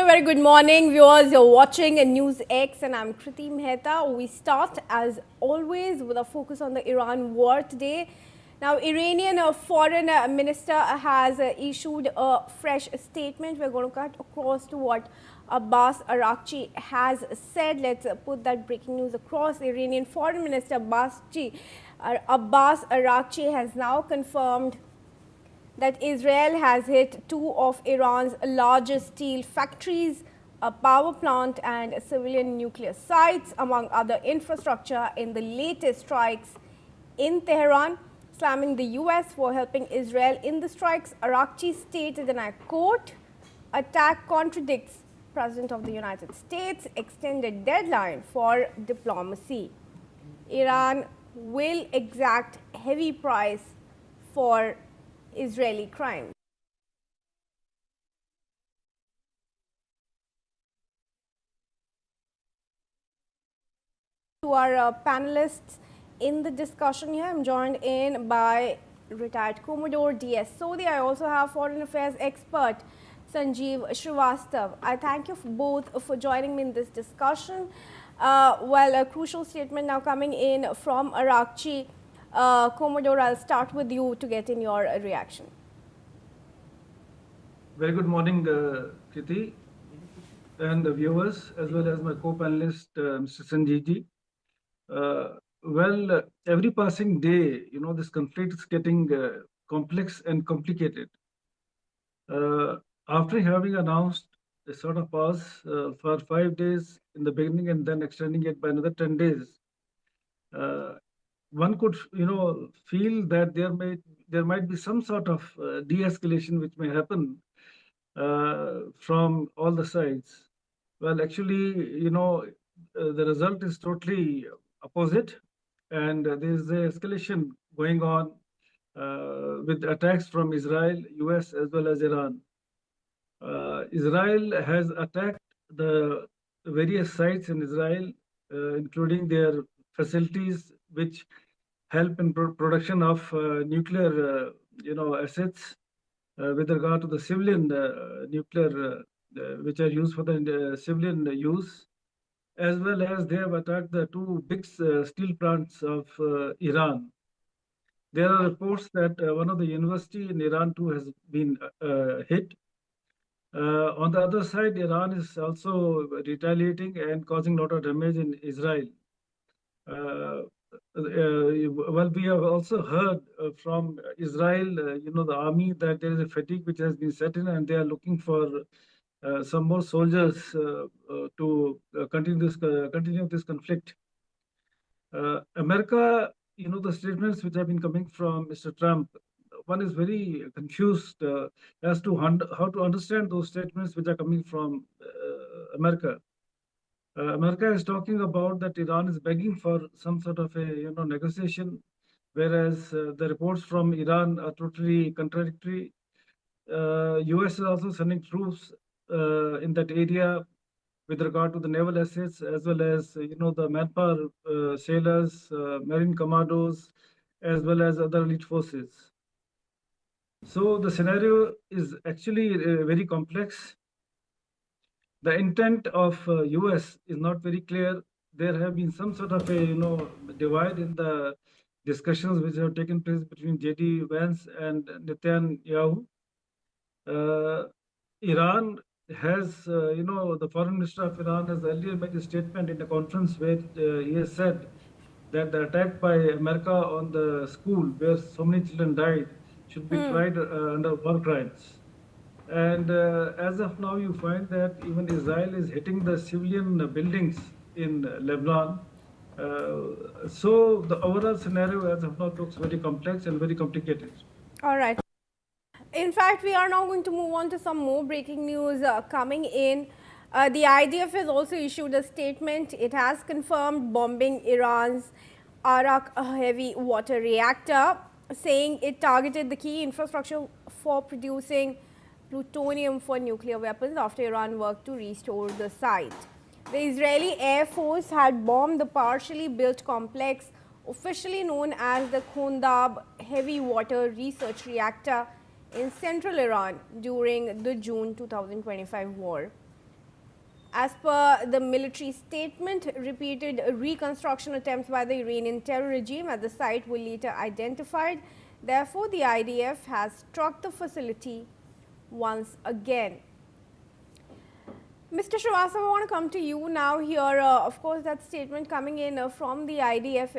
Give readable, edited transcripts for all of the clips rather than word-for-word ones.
a very good morning, viewers. You're watching a NewsX and I'm Kriti Mehta. We start as always with a focus on the Iran war today. Now, Iranian foreign minister has issued a fresh statement. We're going to cut across to what Abbas Araghchi has said. Let's put that breaking news across. Iranian foreign minister Abbas Araghchi has now confirmed that Israel has hit two of Iran's largest steel factories, a power plant and civilian nuclear sites, among other infrastructure in the latest strikes in Tehran, slamming the US for helping Israel in the strikes. Araghchi stated, and I quote, "Attack contradicts President of the United States' extended deadline for diplomacy. Iran will exact heavy price for Israeli crime." To our panelists in the discussion here, I'm joined in by retired Commodore D.S. Sodhi. I also have foreign affairs expert Sanjeev Srivastav. I thank you both for joining me in this discussion. Well, a crucial statement now coming in from Araghchi. Commodore, I'll start with you to get in your reaction. Very good morning, Kriti, and the viewers, as well as my co-panelist, Mr. Sanjeev. Well, every passing day, this conflict is getting complex and complicated. After having announced a sort of pause for 5 days in the beginning and then extending it by another 10 days, one could, feel that there might be some sort of de-escalation which may happen from all the sides. Well, actually, the result is totally opposite, and there is a escalation going on with attacks from Israel, US, as well as Iran. Israel has attacked the various sites in Israel, including their facilities, which help in production of nuclear, assets with regard to the civilian nuclear, which are used for the civilian use, as well as they have attacked the two big steel plants of Iran. There are reports that one of the university in Iran too has been hit. On the other side, Iran is also retaliating and causing a lot of damage in Israel. Well, we have also heard from Israel, the army, that there is a fatigue which has been set in, and they are looking for some more soldiers to continue this conflict. America, the statements which have been coming from Mr. Trump, one is very confused as to how to understand those statements which are coming from America. America is talking about that Iran is begging for some sort of a negotiation, whereas the reports from Iran are totally contradictory. US is also sending troops in that area with regard to the naval assets, as well as the manpower, sailors, marine commandos, as well as other elite forces. So the scenario is actually very complex. The intent of US is not very clear. There have been some sort of a divide in the discussions which have taken place between J.D. Vance and Netanyahu. Iran has, the foreign minister of Iran has earlier made a statement in a conference where he has said that the attack by America on the school where so many children died should be tried under war crimes. And as of now, you find that even Israel is hitting the civilian buildings in Lebanon. So the overall scenario as of now looks very complex and very complicated. All right. In fact, we are now going to move on to some more breaking news coming in. The IDF has also issued a statement. It has confirmed bombing Iran's Arak heavy water reactor, saying it targeted the key infrastructure for producing plutonium for nuclear weapons after Iran worked to restore the site. The Israeli Air Force had bombed the partially built complex, officially known as the Khondab Heavy Water Research Reactor, in central Iran during the June 2025 war. As per the military statement, repeated reconstruction attempts by the Iranian terror regime at the site were later identified. Therefore, the IDF has struck the facility once again. Mr. Srivastava, I want to come to you now here. Of course, that statement coming in from the IDF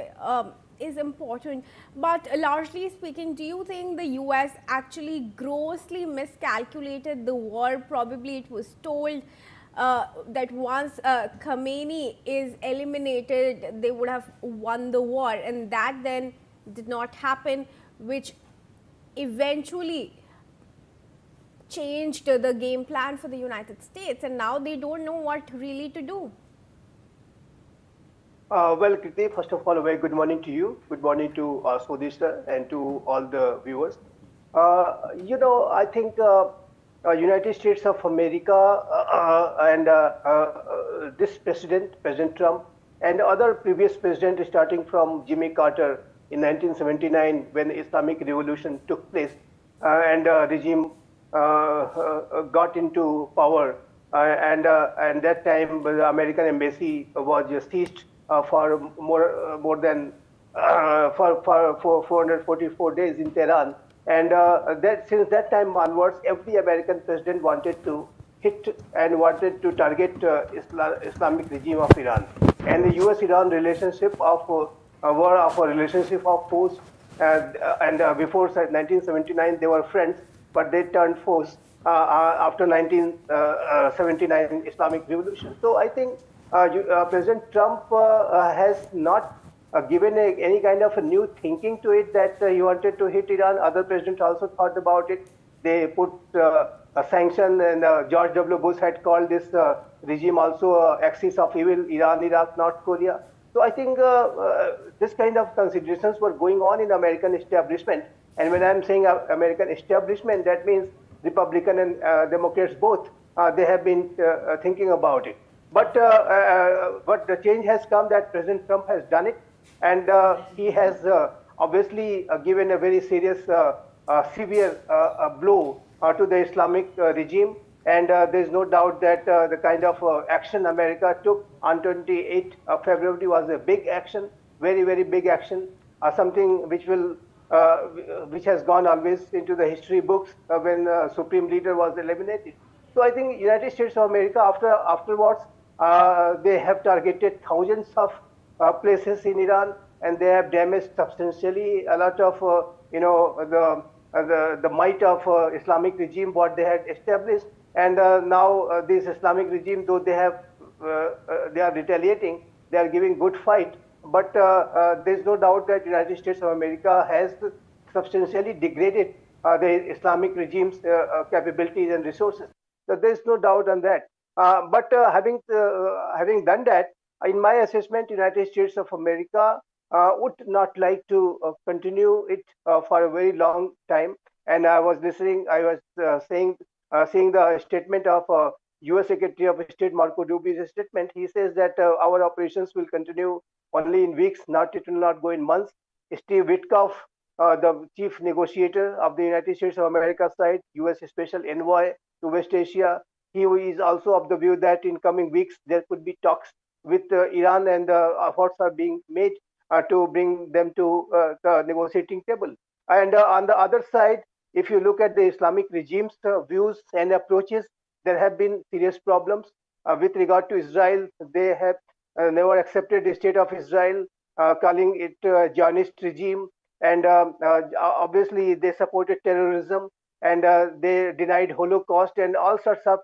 is important. But largely speaking, do you think the US actually grossly miscalculated the war? Probably it was told that once Khamenei is eliminated, they would have won the war. And that then did not happen, which eventually changed the game plan for the United States, and now they don't know what really to do. Well, Kriti, first of all, a very good morning to you. Good morning to Sodhishta and to all the viewers. I think United States of America and this President Trump, and other previous presidents, starting from Jimmy Carter in 1979, when the Islamic Revolution took place and regime got into power, and that time the American embassy was seized for more than for 444 days in Tehran, and since that time onwards, every American president wanted to hit and wanted to target Islamic regime of Iran, and the U.S.-Iran relationship were of a relationship of force, and before 1979 they were friends, but they turned foes after 1979 Islamic Revolution. So I think President Trump has not given any kind of a new thinking to it that he wanted to hit Iran. Other presidents also thought about it. They put a sanction, and George W. Bush had called this regime also axis of evil: Iran, Iraq, North Korea. So I think this kind of considerations were going on in American establishment. And when I'm saying American establishment, that means Republican and Democrats both. They have been thinking about it. But the change has come that President Trump has done it, and he has obviously given a very serious, severe blow to the Islamic regime. And there's no doubt that the kind of action America took on 28th of February was a big action, very, very big action, something which will which has gone always into the history books when Supreme Leader was eliminated. So I think United States of America afterwards they have targeted thousands of places in Iran, and they have damaged substantially a lot of the might of Islamic regime what they had established. And now this Islamic regime, though they are retaliating, they are giving good fight. But there's no doubt that United States of America has substantially degraded the Islamic regime's capabilities and resources. So there's no doubt on that. But having done that, in my assessment, United States of America would not like to continue it for a very long time. And I was listening, I was seeing the statement of U.S. Secretary of State Marco Rubio's statement. He says that our operations will continue only in weeks, it will not go in months. Steve Witkoff, the chief negotiator of the United States of America side, U.S. Special Envoy to West Asia, he is also of the view that in coming weeks there could be talks with Iran, and efforts are being made to bring them to the negotiating table. And on the other side, if you look at the Islamic regime's views and approaches, there have been serious problems with regard to Israel. They have never accepted the state of Israel, calling it a Zionist regime, and obviously they supported terrorism, and they denied Holocaust, and all sorts of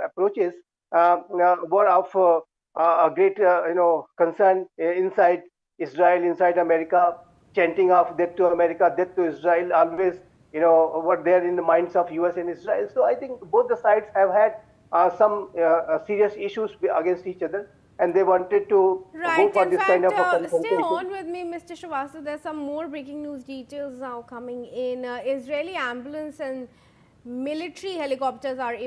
approaches were of a great concern inside Israel, inside America, chanting of death to America, death to Israel, always were there in the minds of US and Israel. So I think both the sides have had some serious issues against each other, and they wanted to go for this kind of a confrontation. Stay on with me, Mr. Srivastava. There's some more breaking news details now coming in. Israeli ambulance and military helicopters are